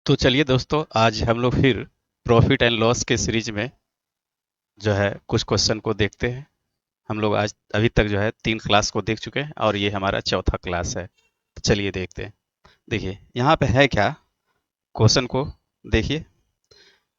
तो चलिए दोस्तों, आज हम लोग फिर प्रॉफिट एंड लॉस के सीरीज में जो है कुछ क्वेश्चन को देखते हैं। हम लोग आज अभी तक जो है 3 क्लास को देख चुके हैं और ये हमारा चौथा क्लास है। तो चलिए देखते हैं। देखिए यहाँ पे है क्या, क्वेश्चन को देखिए।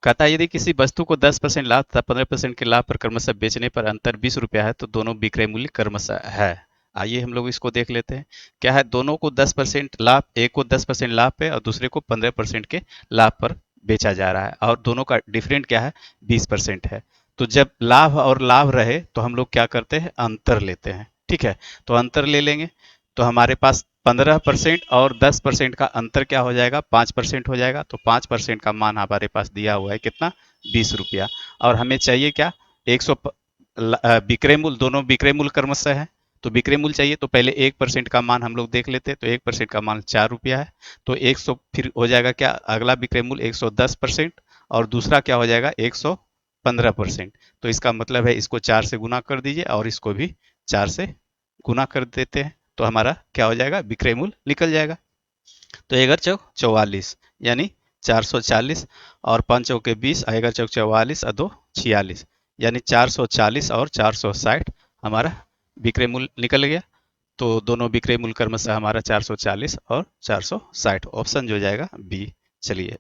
कहता है यदि किसी वस्तु को 10% लाभ तथा 15% के लाभ पर क्रमशः बेचने पर अंतर 20 रुपया है तो दोनों विक्रय मूल्य क्रमशः है। आइए हम लोग इसको देख लेते हैं। क्या है, दोनों को 10% लाभ, एक को 10% लाभ पे और दूसरे को 15% के लाभ पर बेचा जा रहा है और दोनों का डिफरेंट क्या है, 20% है। तो जब लाभ और लाभ रहे तो हम लोग क्या करते हैं, अंतर लेते हैं। ठीक है, तो अंतर ले लेंगे। तो हमारे पास 15% और 10% का अंतर क्या हो जाएगा, 5% हो जाएगा। तो 5% का मान हमारे पास दिया हुआ है कितना, 20 रुपया। और हमें चाहिए क्या, 100 विक्रय मूल्य, दोनों विक्रय मूल्य क्रमशः है। तो विक्रय मूल्य चाहिए तो पहले 1% का मान हम लोग देख लेते हैं। तो 1% का मान 4 रुपया है। तो 100 फिर हो जाएगा क्या, अगला विक्रय मूल्य 110% और दूसरा क्या हो जाएगा 115%। तो इसका मतलब है इसको 4 से गुना कर दीजिए और इसको भी 4 से गुना कर देते हैं। तो हमारा क्या हो जाएगा, विक्रय मूल्य निकल जाएगा। तो एगर चौक 44 यानी 440 और 5 चौके 20, एगर चौक 44 और 2 46 यानी 440 और 460 हमारा विक्रय मूल्य निकल गया। तो दोनों विक्रय मूल्य क्रमशः हमारा 440 और 460, ऑप्शन जो हो जाएगा बी। चलिए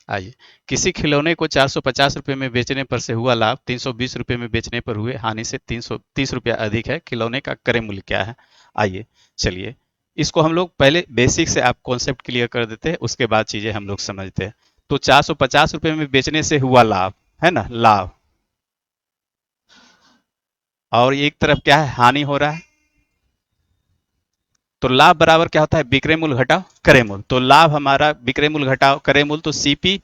आइए, किसी खिलौने को 450 रुपये में बेचने पर से हुआ लाभ 320 रुपये में बेचने पर हुए हानि से 330 रुपया अधिक है, खिलौने का क्रय मूल्य क्या है। आइए चलिए, इसको हम लोग पहले बेसिक से आप कॉन्सेप्ट क्लियर कर देते हैं, उसके बाद चीजें हम लोग समझते हैं। तो 450 रुपये में बेचने से हुआ लाभ, है ना, लाभ, और एक तरफ क्या है, हानि हो रहा है। तो लाभ बराबर क्या होता है, विक्रय मूल्य घटाओ क्रय मूल्य। तो लाभ हमारा विक्रय मूल्य घटाओ क्रय मूल्य, तो सीपी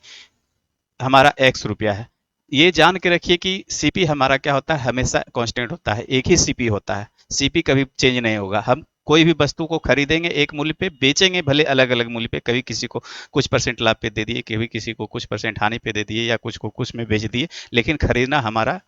हमारा एक्स रुपया है। ये जान के रखिए कि सीपी हमारा क्या होता है, हमेशा कांस्टेंट होता है, एक ही सीपी होता है। सीपी कभी चेंज नहीं होगा। हम कोई भी वस्तु को खरीदेंगे एक मूल्य पे, बेचेंगे भले अलग अलग मूल्य पे, कभी किसी को कुछ परसेंट लाभ पे दे दिए, कभी किसी को कुछ परसेंट हानि पे दे दिए, या कुछ को कुछ में बेच दिए, लेकिन खरीदना हमारा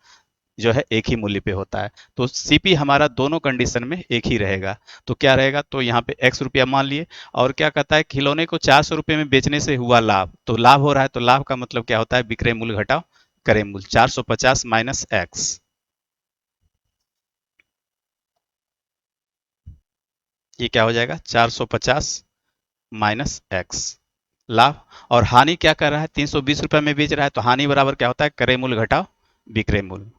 जो है एक ही मूल्य पे होता है। तो सीपी हमारा दोनों कंडीशन में एक ही रहेगा। तो क्या रहेगा, तो यहाँ पे एक्स रुपया मान लिए। और क्या कहता है, खिलौने को 400 रुपये में बेचने से हुआ लाभ, तो लाभ हो रहा है, तो लाभ का मतलब क्या होता है, विक्रय मूल्य घटाओ क्रय मूल्य, 450 माइनस एक्स। ये क्या हो जाएगा, 450 माइनस एक्स लाभ। और हानि क्या कर रहा है, 320 रुपये में बेच रहा है, तो हानि बराबर क्या होता है, क्रय मूल्य घटाओ विक्रय मूल्य,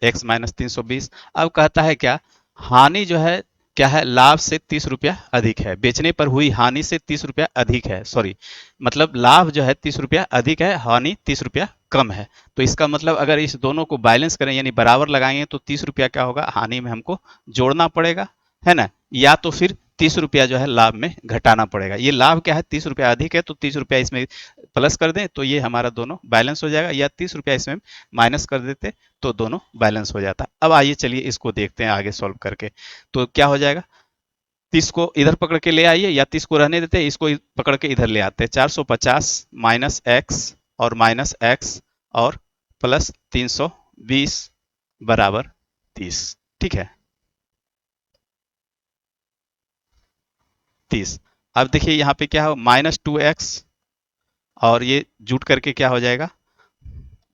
एक्स माइनस 320। अब कहता है क्या, हानि जो है क्या है, लाभ से 30 रुपया अधिक है, बेचने पर हुई हानि से 30 रुपया अधिक है, सॉरी, मतलब लाभ जो है 30 रुपया अधिक है, हानि 30 रुपया कम है। तो इसका मतलब अगर इस दोनों को बैलेंस करें यानी बराबर लगाएंगे तो 30 रुपया क्या होगा, हानि में हमको जोड़ना पड़ेगा, है ना, या तो फिर 30 रुपया जो है लाभ में घटाना पड़ेगा। ये लाभ क्या है, 30 रुपया अधिक है, तो 30 रुपया इसमें प्लस कर दें तो ये हमारा दोनों बैलेंस हो जाएगा, या 30 रुपया इसमें माइनस कर देते तो दोनों बैलेंस हो जाता। अब आइए चलिए इसको देखते हैं आगे सॉल्व करके। तो क्या हो जाएगा, 30 को इधर पकड़ के ले आइए, या 30 को रहने देते हैं, इसको पकड़ के इधर ले आते हैं। 450 माइनस एक्स और माइनस एक्स और प्लस 320 बराबर 30। ठीक है, 30। अब देखिए यहाँ पे क्या हो, -2x, और ये जुट करके क्या हो जाएगा,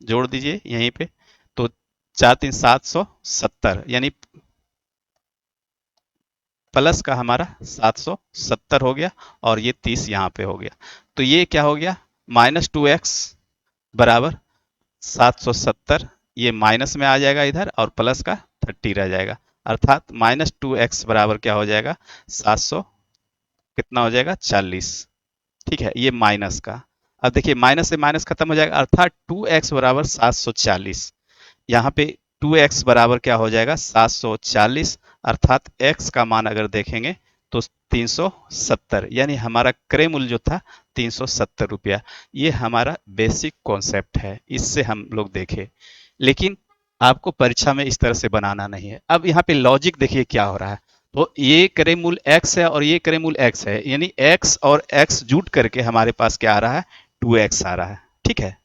जोड़ दीजिए यहीं पे। तो 4 3 770 यानी प्लस का हमारा 770 हो गया, और ये 30 यहाँ पे हो गया। तो ये क्या हो गया, -2x बराबर 770, ये माइनस में आ जाएगा इधर, और प्लस का 30 रह जाएगा। अर्थात -2x बराबर क्या हो जाएगा, 700, कितना हो जाएगा, 40। ठीक है, ये माइनस का। अब देखिए माइनस से माइनस खत्म हो जाएगा, अर्थात 2x बराबर 740। यहाँ पे 2x बराबर क्या हो जाएगा, 740। अर्थात x का मान अगर देखेंगे तो 370, यानी हमारा क्रय मूल्य जो था 370 रुपया। ये हमारा बेसिक कॉन्सेप्ट है, इससे हम लोग देखे। लेकिन आपको परीक्षा में इस तरह से बनाना नहीं है। अब यहाँ पे लॉजिक देखिए क्या हो रहा है। तो ये क्रय मूल्य x है और ये क्रय मूल्य x है, यानी x और x जुट करके हमारे पास क्या आ रहा है, 2x आ रहा है। ठीक है,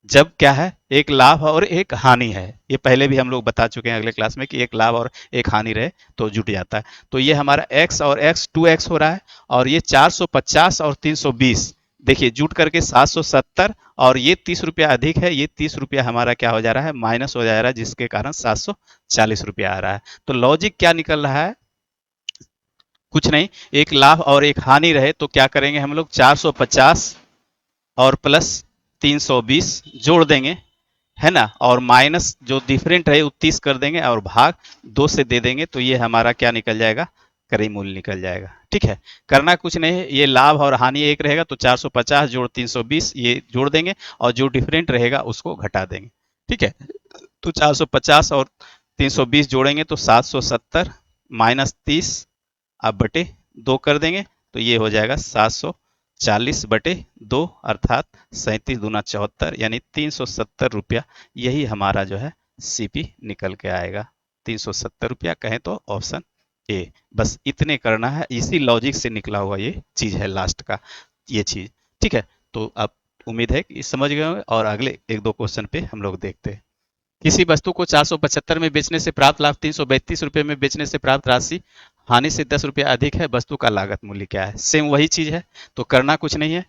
जब क्या है, एक लाभ और एक हानि है। ये पहले भी हम लोग बता चुके हैं अगले क्लास में कि एक लाभ और एक हानि रहे तो जुट जाता है। तो ये हमारा x और x 2x हो रहा है, और ये 450 और 320 देखिए जुट करके 770, और ये 30 रुपया अधिक है, ये 30 रुपया हमारा क्या हो जा रहा है, माइनस हो जा रहा है, जिसके कारण 740 रुपया आ रहा है। तो लॉजिक क्या निकल रहा है, कुछ नहीं, एक लाभ और एक हानि रहे तो क्या करेंगे हम लोग, 450 और प्लस 320 जोड़ देंगे, है ना, और माइनस जो डिफरेंट है वो 30 कर देंगे और भाग 2 से दे देंगे, तो ये हमारा क्या निकल जाएगा, क्रय मूल्य निकल जाएगा। ठीक है, करना कुछ नहीं है, ये लाभ और हानि एक रहेगा तो 450 जोड़ 320 ये जोड़ देंगे, और जो डिफरेंट रहेगा उसको घटा देंगे। ठीक है, तो 450 और 320 जोड़ेंगे तो 770 माइनस 30 आप बटे 2 कर देंगे, तो ये हो जाएगा 740/2, अर्थात 37×2 = 74, यानी 370 रुपया। यही हमारा जो है सीपी निकल के आएगा, 370 रुपया कहें तो ऑप्शन ए। बस इतने करना है, इसी लॉजिक से निकला हुआ ये चीज है लास्ट का, ये चीज। ठीक है, तो आप उम्मीद है कि समझ गए होंगे, और अगले एक दो क्वेश्चन पे हम लोग देखते हैं। किसी वस्तु को 475 में बेचने से प्राप्त लाभ 332 रुपये में बेचने से प्राप्त राशि हानि से 10 रुपया अधिक है, वस्तु का लागत मूल्य क्या है। सेम वही चीज है, तो करना कुछ नहीं है।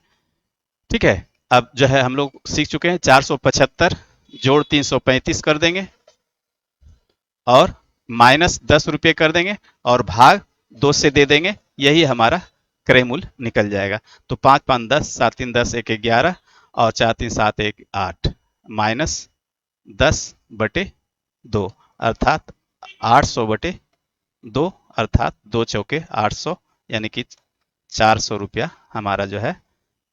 ठीक है, अब जो है हम लोग सीख चुके हैं, 475 जोड़ 335 कर देंगे, और माइनस 10 रुपये कर देंगे, और भाग 2 से दे देंगे, यही हमारा क्रय मूल्य निकल जाएगा। तो 5 5 10, 7 3 10, 1 11, और 4 3 7 1 8, माइनस 10/2, अर्थात 800/2, अर्थात 2 चौके 800, यानी कि 400 रुपया हमारा जो है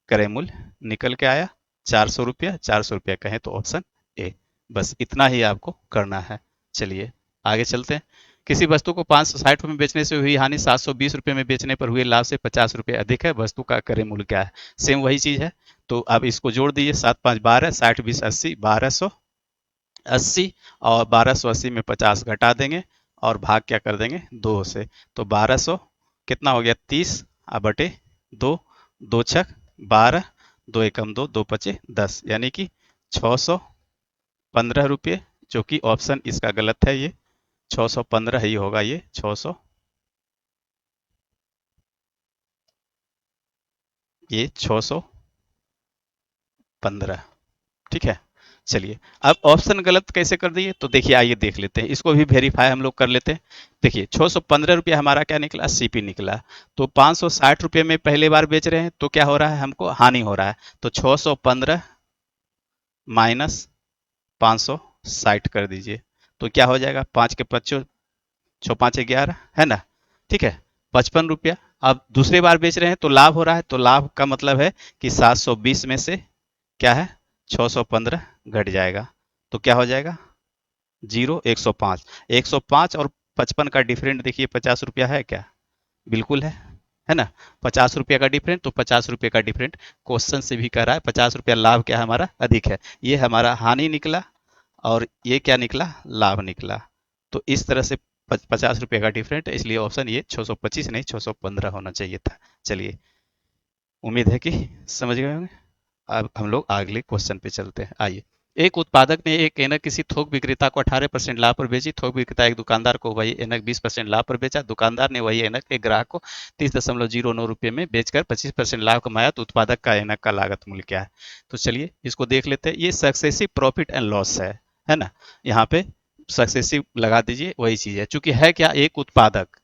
क्रय मूल्य निकल के आया। 400 रुपया, 400 रुपया कहें तो ऑप्शन ए। बस इतना ही आपको करना है। चलिए आगे चलते हैं। किसी वस्तु को 560 में बेचने से हुई हानि 720 रुपये में बेचने पर हुए लाभ से 50 रुपये अधिक है, वस्तु का क्रय मूल्य क्या है। सेम वही चीज है, तो अब इसको जोड़ दीजिए, 7 5 12, 60 20 80, 1280, और 1280 में 50 घटा देंगे, और भाग क्या कर देंगे, 2 से। तो 1200 कितना हो गया, 30 बटे 2, 2 छक 12, 2 एकम 2, 2 पचे 10, यानी कि 615 रुपये, जो कि ऑप्शन इसका गलत है, ये 615 ही होगा, ये 615। ठीक है, चलिए अब ऑप्शन गलत कैसे कर दिए, तो देखिए आइए देख लेते हैं, इसको भी वेरीफाई हम लोग कर लेते हैं। देखिए 615 रुपया हमारा क्या निकला, सीपी निकला। तो 560 रुपये में पहले बार बेच रहे हैं तो क्या हो रहा है, हमको हानि हो रहा है। तो 615 माइनस 560 कर दीजिए, तो क्या हो जाएगा, 5 के 5 छो 5 11, है ना। ठीक है, 55 रुपया। अब दूसरे बार बेच रहे हैं तो लाभ हो रहा है, तो लाभ का मतलब है कि 720 में से क्या है, 615 घट जाएगा, तो क्या हो जाएगा, 105। 105 और 55 का डिफरेंट देखिए, 50 रुपया है क्या, बिल्कुल है ना। 50 रुपया का डिफरेंट, तो 50 रुपये का डिफरेंट क्वेश्चन से भी कह रहा है, 50 रुपया लाभ क्या हमारा अधिक है, ये हमारा हानि निकला, और ये क्या निकला, लाभ निकला। तो इस तरह से 50 रुपये का डिफरेंट है, इसलिए ऑप्शन ये 625 नहीं 615 होना चाहिए था। चलिए उम्मीद है कि समझ गए होंगे। अब हम लोग अगले क्वेश्चन पे चलते हैं, आइए। एक उत्पादक ने एक एनक किसी थोक विक्रेता को 18% लाभ पर बेची, थोक विक्रेता एक दुकानदार को वही एनक 20% लाभ पर बेचा, दुकानदार ने वही एनक एक ग्राहक को 30.09 रुपये में बेचकर 25% लाभ कमाया, तो उत्पादक का एनक का लागत मूल्य क्या है। तो चलिए इसको देख लेते हैं, ये सक्सेसिव प्रॉफिट एंड लॉस है ना। यहाँ पे सक्सेसिव लगा दीजिए, वही चीज है, चूंकि है क्या, एक उत्पादक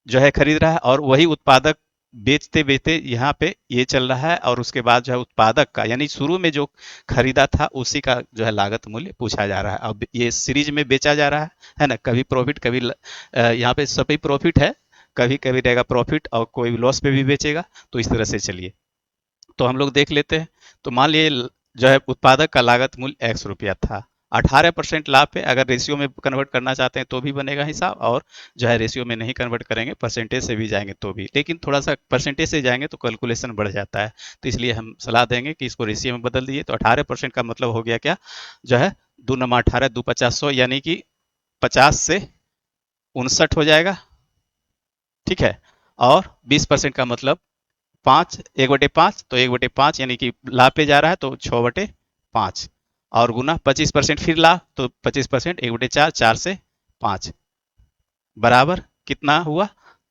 जो है खरीद रहा है, और वही उत्पादक बेचते बेचते यहाँ पे ये चल रहा है, और उसके बाद जो है उत्पादक का, यानी शुरू में जो खरीदा था उसी का जो है लागत मूल्य पूछा जा रहा है। अब ये सीरीज में बेचा जा रहा है ना, कभी प्रॉफिट कभी यहाँ पे सभी प्रॉफिट है, कभी कभी रहेगा प्रॉफिट और कोई लॉस पे भी बेचेगा। तो इस तरह से चलिए, तो हम लोग देख लेते हैं। तो मान लिए जो है उत्पादक का लागत मूल्य x रुपया था, 18% लाभ पे, अगर रेशियो में कन्वर्ट करना चाहते हैं तो भी बनेगा हिसाब, और जो है रेशियो में नहीं कन्वर्ट करेंगे, परसेंटेज से भी जाएंगे तो भी, लेकिन थोड़ा सा परसेंटेज से जाएंगे तो कैलकुलेशन बढ़ जाता है, तो इसलिए हम सलाह देंगे कि इसको रेशियो में बदल दिए। तो 18% का मतलब हो गया क्या, जो है 2 × 18 2 50 100, यानी कि 50 से 59 हो जाएगा। ठीक है, और 20% का मतलब 5 1/5, तो 1/5 यानी कि लाभ पे जा रहा है, तो 6/5, 5 और गुना 25% फिर ला तो 25% 1/4, 4 से 5 बराबर कितना हुआ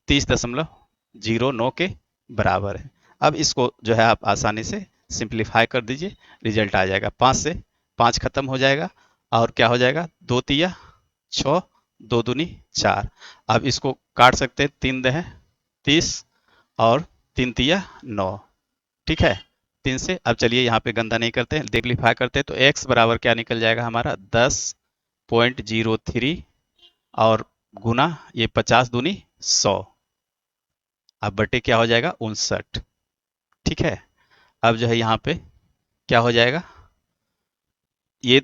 30.09 के बराबर है। अब इसको जो है आप आसानी से सिंप्लीफाई कर दीजिए, रिजल्ट आ जाएगा 5 से 5 खत्म हो जाएगा और क्या हो जाएगा 2 तिया 6, 2 दूनी 4। अब इसको काट सकते हैं 3 दह 30 और 3 तिया 9। ठीक है 3 से। अब चलिए यहाँ पे गंदा नहीं करते हैं, सिंप्लीफाई करते हैं तो x बराबर क्या निकल जाएगा हमारा 10.03 और गुना ये 50 दूनी 100। अब बटे क्या हो जाएगा 59। ठीक है अब जो है यहाँ पे क्या हो जाएगा, ये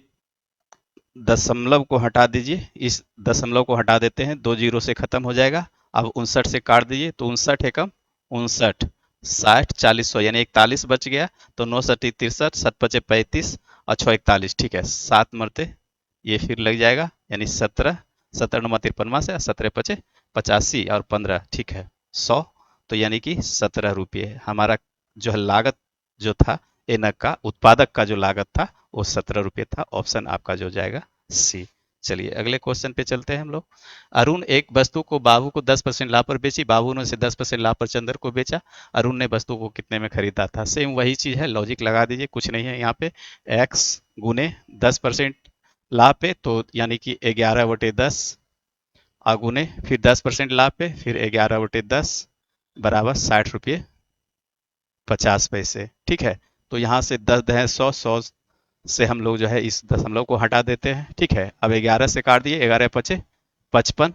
दशमलव को हटा दीजिए, इस दशमलव को हटा देते हैं, 2 जीरो से खत्म हो जाएगा। अब 59 से काट दीजिए तो 59 एकम 59, 60, 40, 100 यानी 41 बच गया। तो 9 सटी 63, 7 पचे 35 और 6 41। ठीक है 7 मरते ये फिर लग जाएगा यानी 17, 17 नमा 53 से 17 पचे 85 और 15 ठीक है 100। तो यानी कि 17 रुपये हमारा जो है लागत जो था एनक का उत्पादक का जो लागत था वो 17 रुपये था। ऑप्शन आपका जो जाएगा सी। चलिए अगले क्वेश्चन पे चलते हैं हम लोग। अरुण एक वस्तु को बाबू को 10% लाभ पर बेची, बाबू ने उसे 10% लाभ पर चंदर को बेचा। अरुण ने वस्तु को कितने में खरीदा था? सेम वही चीज है, लॉजिक लगा दीजिए, कुछ नहीं है यहाँ पे। x गुने 10% लाभ पे तो यानी कि 11/10 अगुने फिर 10% लाभ पे फिर 11/10 बराबर 60 रुपये 50 पैसे। ठीक है तो यहाँ से 10 दह 100, 100 से हम लोग जो है इस दशमलव को हटा देते हैं। ठीक है अब 11 से काट दिए, 11 पचे 55,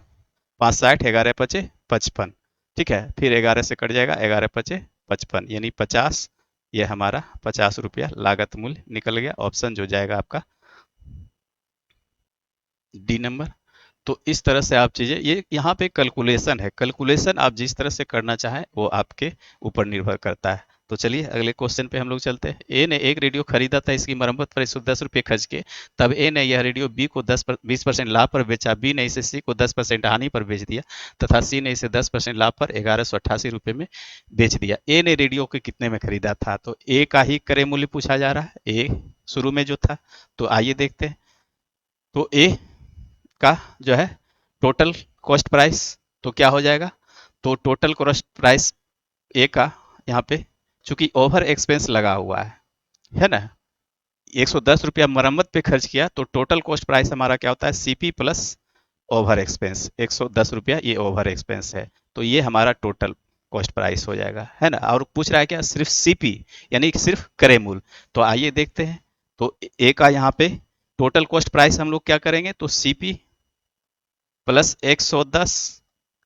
5 60, 11 पचे 55। ठीक है फिर 11 से कट जाएगा, 11 पचे 55 यानी 50। ये हमारा 50 रुपया लागत मूल्य निकल गया। ऑप्शन जो जाएगा आपका डी नंबर। तो इस तरह से आप चीजें, ये यहाँ पे कैलकुलेशन है, कैलकुलेशन आप जिस तरह से करना चाहें वो आपके ऊपर निर्भर करता है। तो चलिए अगले क्वेश्चन पे हम लोग चलते हैं। ए ने एक रेडियो खरीदा था, इसकी मरम्मत पर 110 रुपये खर्च के। तब ए ने यह रेडियो बी को 20% लाभ पर बेचा, बी ने इसे सी को 10% हानि पर बेच दिया तथा सी ने इसे 10% लाभ पर 1188 रुपये में बेच दिया। ए ने रेडियो को कितने में खरीदा था? तो ए का ही क्रय मूल्य पूछा जा रहा है, ए शुरू में जो था। तो आइए देखते हैं। तो ए का जो है टोटल कॉस्ट प्राइस तो क्या हो जाएगा, तो टोटल कॉस्ट प्राइस ए का यहाँ पे चूंकि ओवर एक्सपेंस लगा हुआ है ना, 110 रुपया मरम्मत पे खर्च किया तो टोटल कॉस्ट प्राइस हमारा क्या होता है सीपी प्लस ओवर एक्सपेंस। 110 रुपया ये ओवर एक्सपेंस है तो ये हमारा टोटल कॉस्ट प्राइस हो जाएगा, है ना। और पूछ रहा है क्या, सिर्फ सीपी यानी सिर्फ क्रय मूल्य। तो आइए देखते हैं। तो ए का यहाँ पे टोटल कॉस्ट प्राइस हम लोग क्या करेंगे, तो सीपी प्लस 110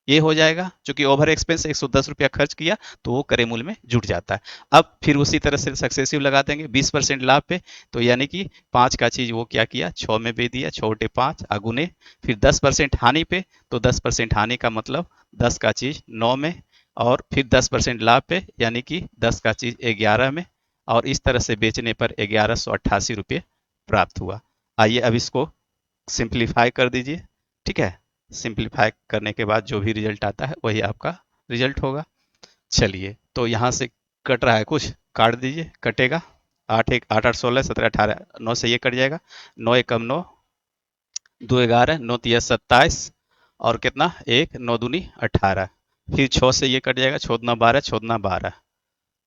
ये हो जाएगा, क्योंकि ओवर एक्सपेंस 110 रुपया खर्च किया तो वो क्रय मूल्य में जुट जाता है। अब फिर उसी तरह से सक्सेसिव लगा देंगे 20% लाभ पे, तो यानी कि 5 का चीज वो क्या किया 6 में बेच दिया, 6 5 अगुने फिर 10% हानि पे, तो 10% हानि का मतलब 10 का चीज 9 में और फिर 10% लाभ पे यानी कि 10 का चीज 11 में और इस तरह से बेचने पर 1188 रुपये प्राप्त हुआ। आइए अब इसको सिंप्लीफाई कर दीजिए। ठीक है सिंप्लीफाई करने के बाद जो भी रिजल्ट आता है वही आपका रिजल्ट होगा। चलिए तो यहाँ से कट रहा है कुछ, काट दीजिए, कटेगा 8 1 8 8 16 17 18, 9 से ये कट जाएगा, 9 एकम 9, 2 11, 9 तिया 27 और कितना 1 9 दूनी 18, फिर 6 से ये कट जाएगा, 6 दूना 12, 6 दूना 12,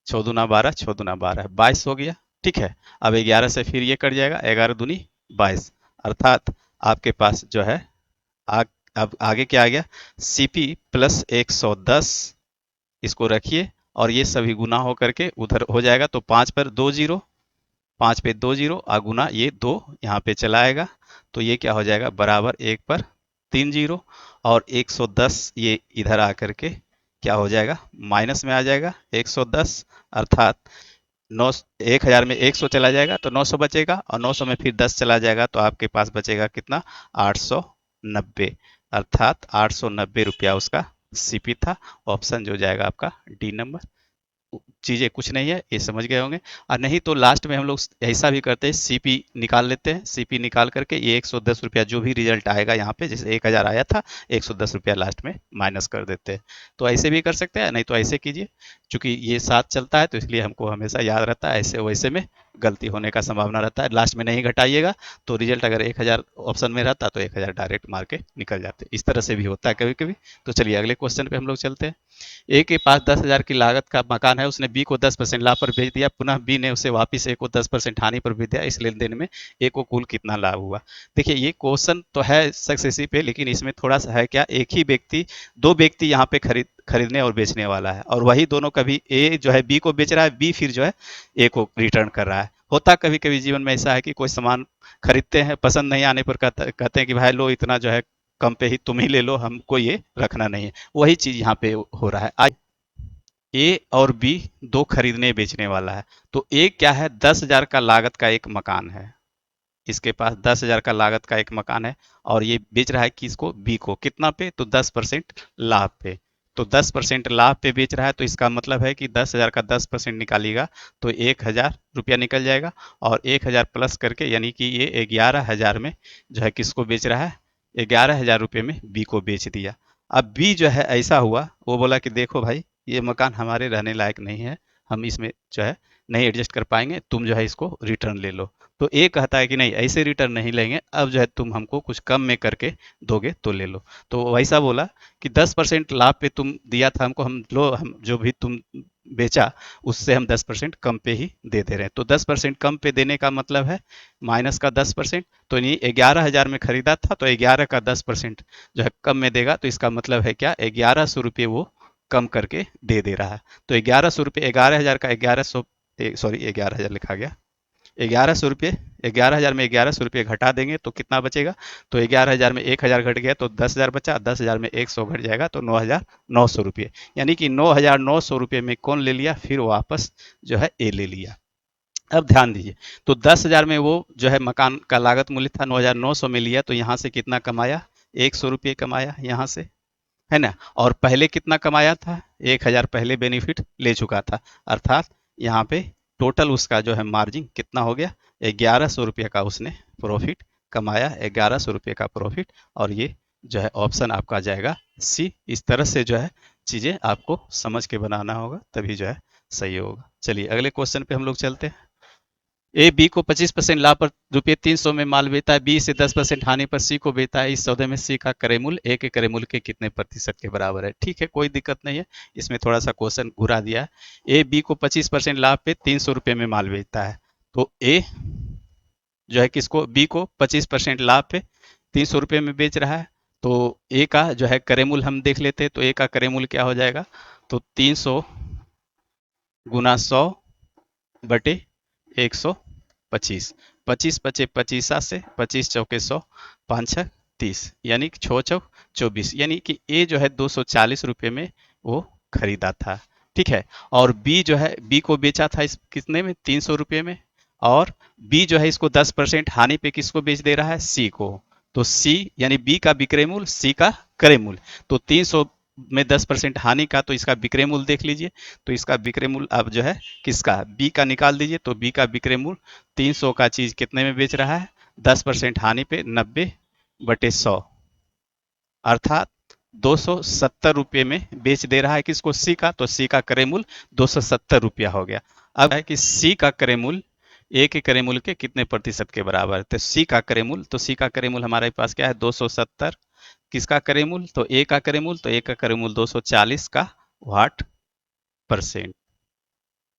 6 दूना 12, 6 दूना 12, 22 हो गया। ठीक है अब 11 से फिर ये कट जाएगा, 11 दूनी 22, अर्थात आपके पास जो है आ, अब आगे क्या आ गया सीपी प्लस 110, इसको रखिए और ये सभी गुना होकर के उधर हो जाएगा। तो 5 पर 2 जीरो, 5 पे 2 जीरो गुना ये 2 यहाँ पे चला आएगा तो ये क्या हो जाएगा बराबर 1 पर 3 जीरो और 110 ये इधर आकर के क्या हो जाएगा माइनस में आ जाएगा 110, अर्थात 9 1000 में 100 चला जाएगा तो 900 बचेगा और 900 में फिर 10 चला जाएगा तो आपके पास बचेगा कितना 890, अर्थात 890 रुपया उसका सीपी था। ऑप्शन जो जाएगा आपका डी नंबर। चीज़ें कुछ नहीं है, ये समझ गए होंगे। और नहीं तो लास्ट में हम लोग ऐसा भी करते हैं, सीपी निकाल लेते हैं। सीपी निकाल करके ये 110 रुपया जो भी रिजल्ट आएगा यहाँ पे, जैसे 1000 आया था, 110 रुपया लास्ट में माइनस कर देते हैं। तो ऐसे भी कर सकते हैं, नहीं तो ऐसे कीजिए। चूंकि ये साथ चलता है तो इसलिए हमको हमेशा याद रहता है, ऐसे वैसे में गलती होने का संभावना रहता है। लास्ट में नहीं घटाइएगा तो रिजल्ट अगर 1000 ऑप्शन में रहता तो 1000 डायरेक्ट मार के निकल जाते। इस तरह से भी होता है कभी कभी। तो चलिए अगले क्वेश्चन पे हम लोग चलते हैं। ए के पास 10,000 की लागत का मकान है, उसने बी को 10% लाभ पर बेच दिया, पुनः बी ने उसे वापिस ए को 10% हानि पर बेच दिया। इस लेन देन में ए को कुल कितना लाभ हुआ? देखिए ये क्वेश्चन तो है सक्सेसिव पे, लेकिन इसमें थोड़ा सा है क्या, एक ही व्यक्ति, दो व्यक्ति यहाँ पे खरीदने और बेचने वाला है, और वही दोनों, कभी ए जो है बी को बेच रहा है, बी फिर जो है ए को रिटर्न कर रहा है। होता कभी कभी जीवन में ऐसा है कि कोई सामान खरीदते हैं, पसंद नहीं आने पर कहते हैं कि भाई लो इतना जो है कम पे ही तुम ही ले लो, हमको ये रखना नहीं है। वही चीज यहाँ पे हो रहा है। आज ए और बी दो खरीदने बेचने वाला है। तो ए क्या है, 10,000 का लागत का एक मकान है, इसके पास 10,000 का लागत का एक मकान है, और ये बेच रहा है किसको, बी को, कितना पे, तो 10% लाभ पे। तो 10% लाभ पे बेच रहा है, तो इसका मतलब है कि 10,000 का 10% निकालिएगा तो 1,000 रुपया निकल जाएगा, और 1,000 प्लस करके, यानी कि ये 11,000 में जो है किसको बेच रहा है, 11,000 रुपये में बी को बेच दिया। अब बी जो है ऐसा हुआ, वो बोला कि देखो भाई ये मकान हमारे रहने लायक नहीं है, हम इसमें जो है नहीं एडजस्ट कर पाएंगे, तुम जो है इसको रिटर्न ले लो। तो ए कहता है कि नहीं ऐसे रिटर्न नहीं लेंगे, अब जो है तुम हमको कुछ कम में करके दोगे तो ले लो। तो वैसा बोला कि 10% लाभ पे तुम दिया था हमको, हम लो, हम जो भी तुम बेचा उससे हम 10% कम पे ही दे दे रहे हैं। तो 10% कम पे देने का मतलब है माइनस का 10%। तो नहीं, 11,000 में खरीदा था तो 11 का 10% जो है कम में देगा, तो इसका मतलब है क्या, 1100 रुपये वो कम करके दे रहा है। तो 1100 रुपये, 11,000 का 1100, सॉरी 11,000 लिखा गया, 1100 रुपये, 11,000 में 1100 रुपये घटा देंगे तो कितना बचेगा, तो 11,000 में 1,000 घट गया तो 10,000 बचा, 10,000 में 100 घट जाएगा तो 9,900 रुपये। यानी कि 9,900 रुपये में कौन ले लिया, फिर वापस जो है ए ले लिया। अब ध्यान दीजिए, तो 10,000 में वो जो है मकान का लागत मूल्य था, 9,900 में लिया, तो यहाँ से कितना कमाया, 100 रुपये कमाया यहाँ से, है ना। और पहले कितना कमाया था, 1,000 पहले बेनिफिट ले चुका था, अर्थात यहाँ पे टोटल उसका जो है मार्जिन कितना हो गया, 1,100 रुपये का उसने प्रॉफिट कमाया, 1,100 रुपये का प्रॉफिट। और ये जो है ऑप्शन आपका जाएगा सी। इस तरह से जो है चीजें आपको समझ के बनाना होगा, तभी जो है सही होगा। चलिए अगले क्वेश्चन पे हम लोग चलते हैं। ए बी को 25% लाभ पर रुपये 300 में माल बेचता है, बी से 10% हानि पर सी को बेचता है। इस सौदे में सी का क्रय मूल्य ए के क्रय मूल्य के कितने प्रतिशत के बराबर है? ठीक है, कोई दिक्कत नहीं है, इसमें थोड़ा सा क्वेश्चन घुरा दिया है। ए बी को 25% लाभ पे 300 रुपये में माल बेचता है, तो ए जो है किसको, बी को 25% लाभ पे 300 रुपये में बेच रहा है। तो ए का जो है क्रय मूल्य हम देख लेते हैं, तो ए का क्रय मूल्य क्या हो जाएगा, तो 300 गुना 100 बटे 125, 25 पचे पचीसा से 25 चौके 100, 5 छः 30, यानी कि 6 चौक 24, यानी कि ए जो है 240 रुपये में वो खरीदा था। ठीक है, और बी जो है, बी को बेचा था इस कितने में, 300 रुपये में, और बी जो है इसको 10% हानि पे किसको बेच दे रहा है, सी को। तो सी यानी बी का विक्रय मूल्य, सी का क्रय मूल्य। तो 300 में 10% हानि का, तो इसका विक्रय मूल्य देख लीजिए। तो इसका विक्रय मूल्य अब जो है किसका, बी का निकाल दीजिए। तो बी का विक्रय मूल्य 300 का चीज कितने में बेच रहा है, 10% हानि पे 90/100, अर्थात 270 रुपये में बेच दे रहा है किसको, सी का। तो सी का क्रय मूल्य 270 रुपया हो गया। अब है कि सी का क्रय मूल्य ए के क्रय मूल्य के कितने प्रतिशत के बराबर है। तो सी का क्रय मूल्य, तो सी का क्रय मूल्य हमारे पास क्या है, 270, किसका क्रय मूल्य, तो ए का क्रय मूल्य, तो ए का क्रय मूल्य 240 का वाट परसेंट।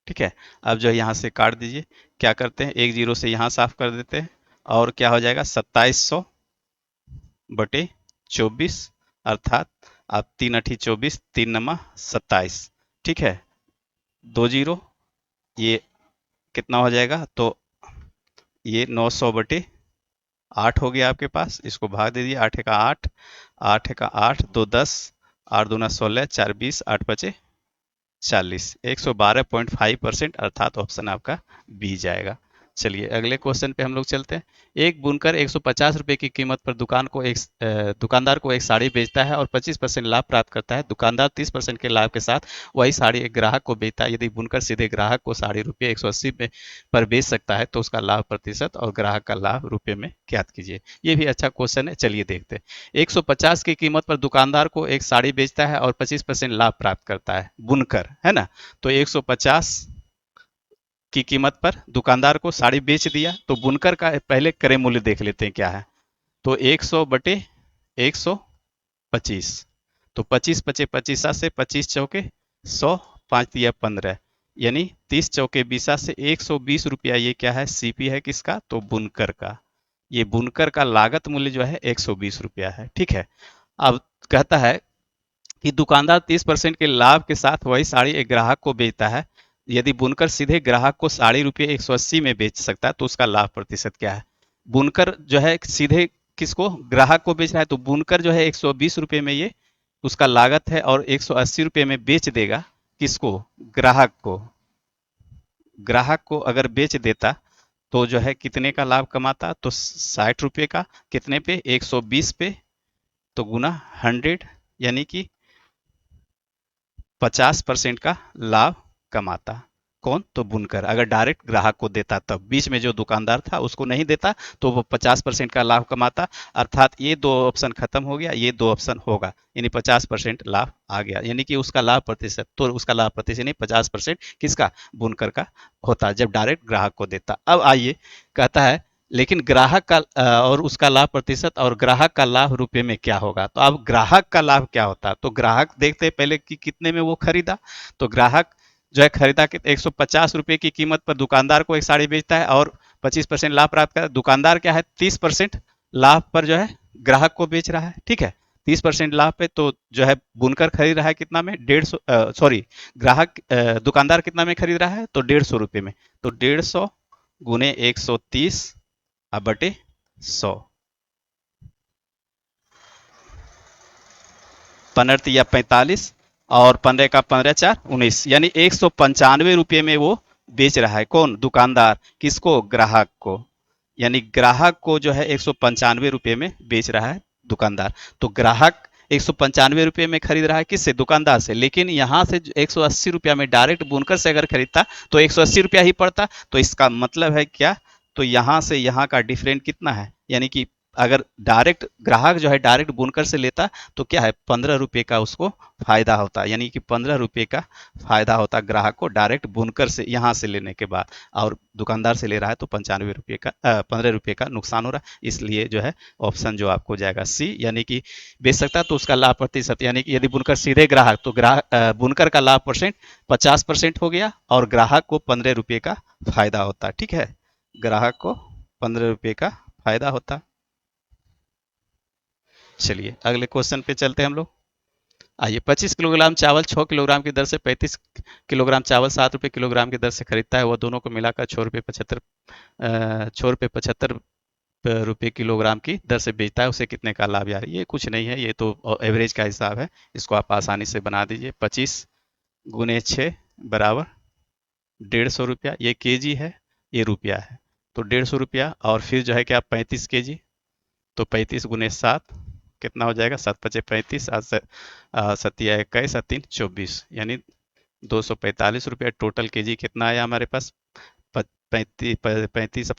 ठीक है, अब जो यहाँ से काट दीजिए, क्या करते हैं, एक जीरो से यहाँ साफ कर देते हैं, और क्या हो जाएगा, 2700/24, अर्थात आप 3 × 8 = 24, 3 × 9 = 27। ठीक है, 2 जीरो, ये कितना हो जाएगा, तो ये 900/8 हो गया आपके पास। इसको भाग दे दिए, 8 का 8, 8 का 8, 2 10, 8 दूना 16, 4 20, 8 बचे 40, 112.5%, अर्थात ऑप्शन आपका बी जाएगा। चलिए अगले क्वेश्चन पे हम लोग चलते हैं। एक बुनकर 150 रुपए की कीमत पर दुकानदार को एक साड़ी बेचता है और 25% लाभ प्राप्त करता है। दुकानदार 30% के लाभ के साथ वही साड़ी एक ग्राहक को बेचता है। यदि बुनकर सीधे ग्राहक को साड़ी रुपये 180 में पर बेच सकता है तो उसका लाभ प्रतिशत और ग्राहक का लाभ रुपये में ज्ञात कीजिए। ये भी अच्छा क्वेश्चन है, चलिए देखते हैं। 150 की कीमत पर दुकानदार को एक साड़ी बेचता है और 25% लाभ प्राप्त करता है बुनकर, है ना। तो 150 की कीमत पर दुकानदार को साड़ी बेच दिया, तो बुनकर का पहले क्रय मूल्य देख लेते हैं क्या है। तो 100 बटे 125, तो 25 पचे 25 से 25 चौके 100, 5 दिया 15, यानी 30 चौके 20 से 120 रुपया। ये क्या है, सीपी है किसका, तो बुनकर का। ये बुनकर का लागत मूल्य जो है 120 रुपया है, ठीक है। अब कहता है कि दुकानदार 30% के लाभ के साथ वही साड़ी एक ग्राहक को बेचता है। यदि बुनकर सीधे ग्राहक को साड़ी रुपये 180 में बेच सकता है तो उसका लाभ प्रतिशत क्या है। बुनकर जो है सीधे किसको, ग्राहक को बेच रहा है, तो बुनकर जो है 120 रुपये में ये उसका लागत है और 180 रुपये में बेच देगा किसको, ग्राहक को। ग्राहक को अगर बेच देता तो जो है कितने का लाभ कमाता, तो 60 रुपये का, कितने पे, 120 पे, तो गुना 100, यानी कि 50% का लाभ कमाता। कौन, तो बुनकर। अगर डायरेक्ट ग्राहक को देता तब, बीच में जो दुकानदार था उसको नहीं देता तो वो 50% का लाभ कमाता। अर्थात ये दो ऑप्शन खत्म हो गया, ये दो ऑप्शन होगा, यानी 50% लाभ आ गया, यानी कि उसका लाभ प्रतिशत, तो उसका लाभ प्रतिशत नहीं 50% किसका, बुनकर का होता जब डायरेक्ट ग्राहक को देता। अब आइए, कहता है लेकिन ग्राहक का और उसका लाभ प्रतिशत और ग्राहक का लाभ रुपए में क्या होगा। तो अब ग्राहक का लाभ क्या होता, तो ग्राहक देखते हैं पहले कि कितने में वो खरीदा। तो ग्राहक जो है खरीदा कि 150 रुपए की कीमत पर दुकानदार को एक साड़ी बेचता है और 25% लाभ प्राप्त कर। दुकानदार क्या है, 30% लाभ पर जो है ग्राहक को बेच रहा है, ठीक है। 30% लाभ पे तो जो है बुनकर खरीद रहा है कितना में, 150, सॉरी, ग्राहक दुकानदार कितना में खरीद रहा है, तो 150 रुपये में। तो 150 गुने 130 अब बटे 100, 15 या 45, और 15 का 15 4 19, यानी 195 रुपये में वो बेच रहा है। कौन, दुकानदार, किसको, ग्राहक को। यानी ग्राहक को जो है 195 रुपये में बेच रहा है दुकानदार। तो ग्राहक 195 रुपये में खरीद रहा है किससे, दुकानदार से। लेकिन यहाँ से 180 रुपया में डायरेक्ट बुनकर से अगर खरीदता तो 180 रुपया ही पड़ता। तो इसका मतलब है क्या, तो यहाँ से यहाँ का डिफरेंट कितना है, यानी कि अगर डायरेक्ट ग्राहक जो है डायरेक्ट बुनकर से लेता तो क्या है, 15 रुपये का उसको फायदा होता, यानी कि 15 रुपये का फायदा होता ग्राहक को डायरेक्ट बुनकर से यहाँ से लेने के बाद। और दुकानदार से ले रहा है तो 95 रुपये का 15 रुपये का नुकसान हो रहा है। इसलिए जो है ऑप्शन जो आपको जाएगा सी, यानी कि बेच सकता तो उसका लाभ प्रतिशत, यानी कि यदि बुनकर सीधे ग्राहक तो बुनकर का लाभ परसेंट 50% हो गया और ग्राहक को 15 रुपये का फायदा होता, ठीक है। ग्राहक को 15 रुपये का फायदा होता। चलिए अगले क्वेश्चन पे चलते हैं हम लोग। आइए, 25 किलोग्राम चावल 6 किलोग्राम की दर से 35 किलोग्राम चावल 7 रुपये किलोग्राम की दर से खरीदता है। वह दोनों को मिलाकर 6 रुपये 75 रुपये किलोग्राम की दर से बेचता है। उसे कितने का लाभ, यार ये कुछ नहीं है, ये तो एवरेज का हिसाब है। इसको आप आसानी से बना दीजिए। 25 गुने 6 बराबर 150 रुपया। ये केजी है, ये रुपया है, तो 150 रुपया। और फिर जो है कि आप 35 केजी, तो 35 गुने 7 कितना हो जाएगा, 7 पचे 35, सतिया 21 और 3 24, यानी 245 रुपया टोटल केजी कितना आया हमारे पास। 35 45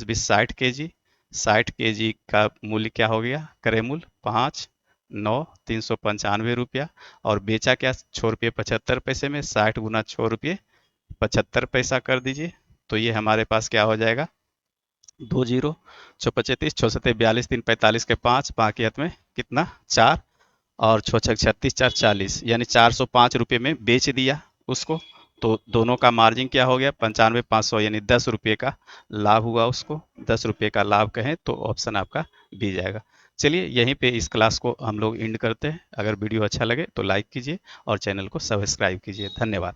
20 60 केजी। 60 केजी का मूल्य क्या हो गया, क्रय मूल्य 5 9 395 रुपया। और बेचा क्या, 6 रुपये 75 पैसे में। 60 गुना 6 रुपये 75 पैसा कर दीजिए, तो ये हमारे पास क्या हो जाएगा, 20 6 25 6 7 42 3 45 के 5, बाकी हाथ में कितना 4, और 6 6 36 4 40, यानी 405 रुपये में बेच दिया उसको। तो दोनों का मार्जिन क्या हो गया, 95 500, यानी 10 रुपये का लाभ हुआ उसको। 10 रुपये का लाभ कहें तो ऑप्शन आपका बी जाएगा। चलिए यहीं पे इस क्लास को हम लोग एंड करते हैं। अगर वीडियो अच्छा लगे तो लाइक कीजिए और चैनल को सब्सक्राइब कीजिए। धन्यवाद।